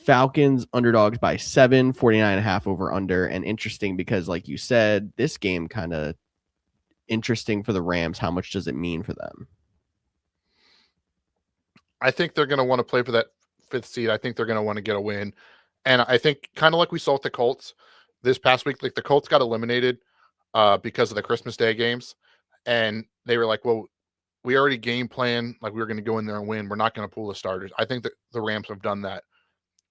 Falcons underdogs by 7, 49.5 over under. And interesting because, like you said, this game kind of interesting for the Rams. How much does it mean for them? I think they're going to want to play for that 5th seed. I think they're going to want to get a win. And I think kind of like we saw with the Colts this past week, like the Colts got eliminated because of the Christmas Day games. And they were like, well, we already game plan. Like we were going to go in there and win. We're not going to pull the starters. I think that the Rams have done that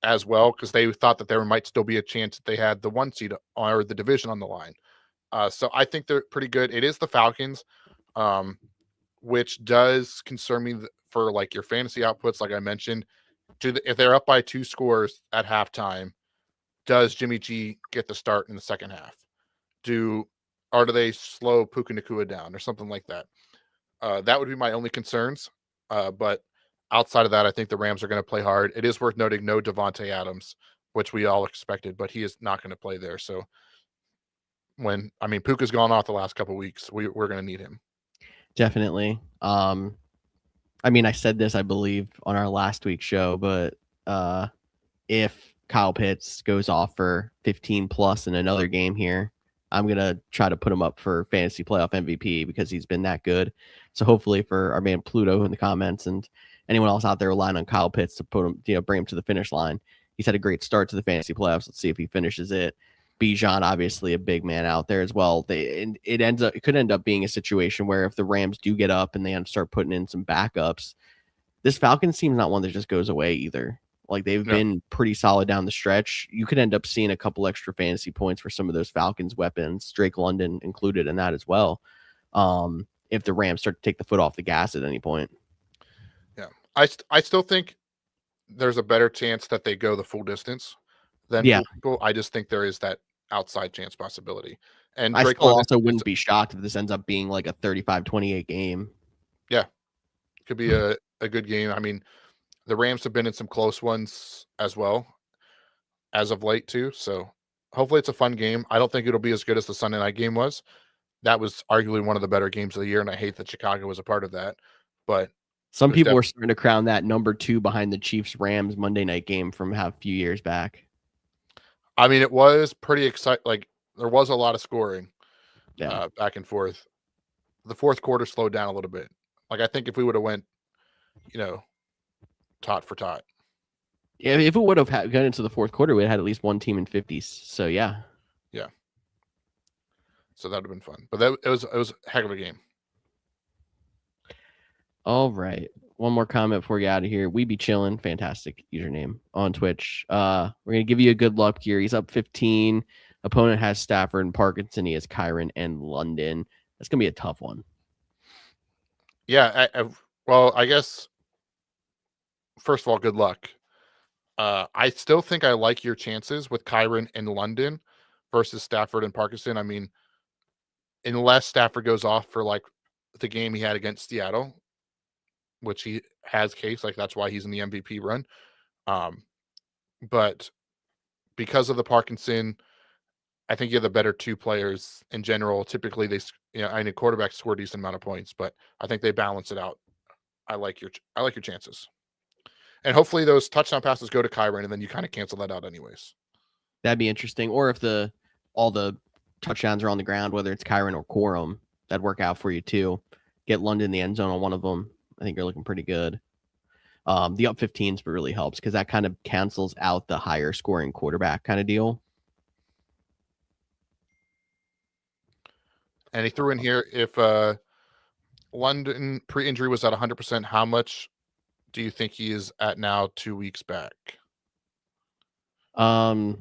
as well because they thought that there might still be a chance that they had the 1 seed or the division on the line. So I think they're pretty good. It is the Falcons, which does concern me for like your fantasy outputs. Like I mentioned, if they're up by 2 scores at halftime, does Jimmy G get the start in the second half? Or do they slow Puka Nacua down or something like that? That would be my only concerns. But outside of that, I think the Rams are going to play hard. It is worth noting no Devontae Adams, which we all expected, but he is not going to play there. So Puka's gone off the last couple of weeks. We're going to need him. Definitely. I said this, I believe, on our last week's show, but if Kyle Pitts goes off for 15 plus in another game here, I'm going to try to put him up for fantasy playoff MVP because he's been that good. So hopefully for our man Pluto in the comments and anyone else out there relying on Kyle Pitts to put him, bring him to the finish line. He's had a great start to the fantasy playoffs. Let's see if he finishes it. Bijan, obviously a big man out there as well. It could end up being a situation where if the Rams do get up and they start putting in some backups, this Falcons team is not one that just goes away either. Like they've been pretty solid down the stretch. You could end up seeing a couple extra fantasy points for some of those Falcons weapons, Drake London included in that as well. If the Rams start to take the foot off the gas at any point. Yeah. I still think there's a better chance that they go the full distance than people. I just think there is that outside chance possibility. And I still also wouldn't be shocked if this ends up being like a 35-28 game. Yeah. Could be a good game. I mean, the Rams have been in some close ones as well as of late too. So hopefully it's a fun game. I don't think it'll be as good as the Sunday night game was. That was arguably one of the better games of the year. And I hate that Chicago was a part of that, but some people are starting to crown that number 2 behind the Chiefs Rams Monday night game from a few years back. I mean, it was pretty exciting. Like there was a lot of scoring. back and forth. The fourth quarter slowed down a little bit. Like, I think if we would have went, tot for tot. Yeah, if it would have gone into the fourth quarter, we had at least one team in 50s. So yeah. Yeah. So that would have been fun. But it was a heck of a game. All right. One more comment before we get out of here. We be chilling. Fantastic username on Twitch. We're gonna give you a good luck here. He's up 15. Opponent has Stafford and Parkinson. He has Kyron and London. That's gonna be a tough one. Yeah. I guess first of all, good luck. I still think I like your chances with Kyron and London versus Stafford and Parkinson. I mean, unless Stafford goes off for like the game he had against Seattle, which he has case, like that's why he's in the MVP run. But because of the Parkinson, I think you're the better two players in general. Typically, I know quarterbacks score a decent amount of points, but I think they balance it out. I like your chances, and hopefully those touchdown passes go to Kyron, and then you kind of cancel that out anyways. That'd be interesting. Or if all the touchdowns are on the ground, whether it's Kyron or Quorum, that'd work out for you too. Get London in the end zone on one of them. I think you're looking pretty good. The up 15s really helps because that kind of cancels out the higher scoring quarterback kind of deal. And he threw in here, if London pre-injury was at 100%, how much do you think he is at now 2 weeks back? I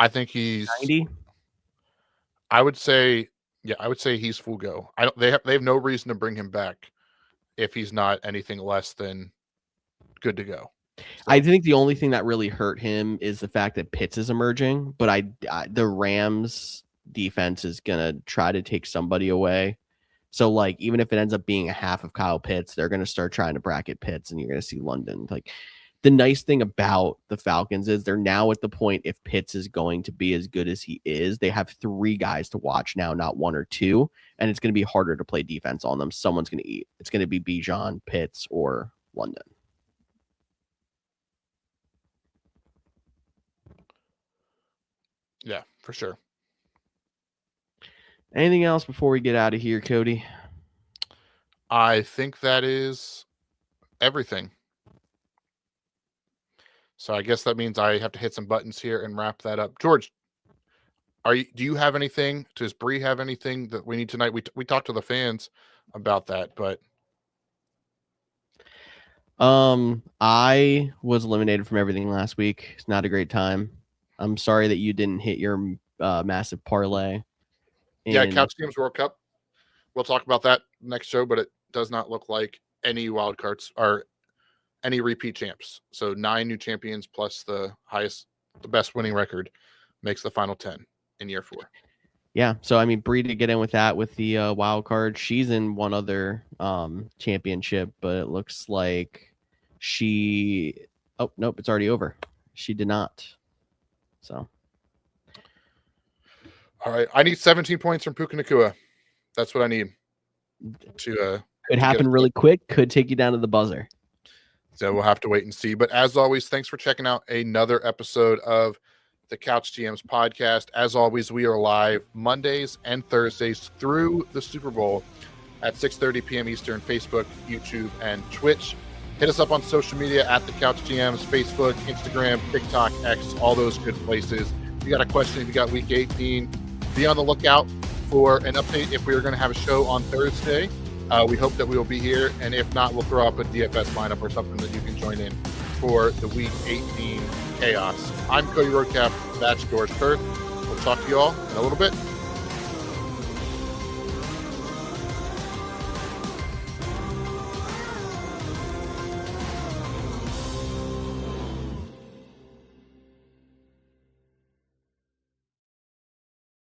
think he's 90. I would say he's full go. They have no reason to bring him back if he's not anything less than good to go. So, I think the only thing that really hurt him is the fact that Pitts is emerging, but the Rams defense is gonna try to take somebody away. So like even if it ends up being a half of Kyle Pitts, they're gonna start trying to bracket Pitts, and you're gonna see London. Like the nice thing about the Falcons is they're now at the point, if Pitts is going to be as good as he is, they have 3 guys to watch now, not 1 or 2, and it's going to be harder to play defense on them. Someone's going to eat. It's going to be Bijan, Pitts, or London. Yeah, for sure. Anything else before we get out of here, Cody? I think that is everything. So I guess that means I have to hit some buttons here and wrap that up. George, do you have anything? Does Bree have anything that we need tonight? We talked to the fans about that, but I was eliminated from everything last week. It's not a great time. I'm sorry that you didn't hit your massive parlay. Yeah, Couch Games World Cup. We'll talk about that next show, but it does not look like any wild cards or any repeat champs. So 9 new champions plus the best winning record makes the final 10 in year 4. Yeah. So, I mean, Bree to get in with that with the wild card. She's in one other championship, but it looks like oh, nope, it's already over. She did not. So. All right. I need 17 points from Puka Nacua. That's what I need to could happen really quick. Could take you down to the buzzer. So we'll have to wait and see. But as always, thanks for checking out another episode of the Couch GMs podcast. As always, we are live Mondays and Thursdays through the Super Bowl at 6:30 p.m. Eastern, Facebook, YouTube, and Twitch. Hit us up on social media at the Couch GMs, Facebook, Instagram, TikTok, X, all those good places. If you got a question, if you got week 18, be on the lookout for an update if we are going to have a show on Thursday. We hope that we will be here, and if not, we'll throw up a DFS lineup or something that you can join in for the Week 18 chaos. I'm Cody Roadcap. That's George Firth. We'll talk to you all in a little bit.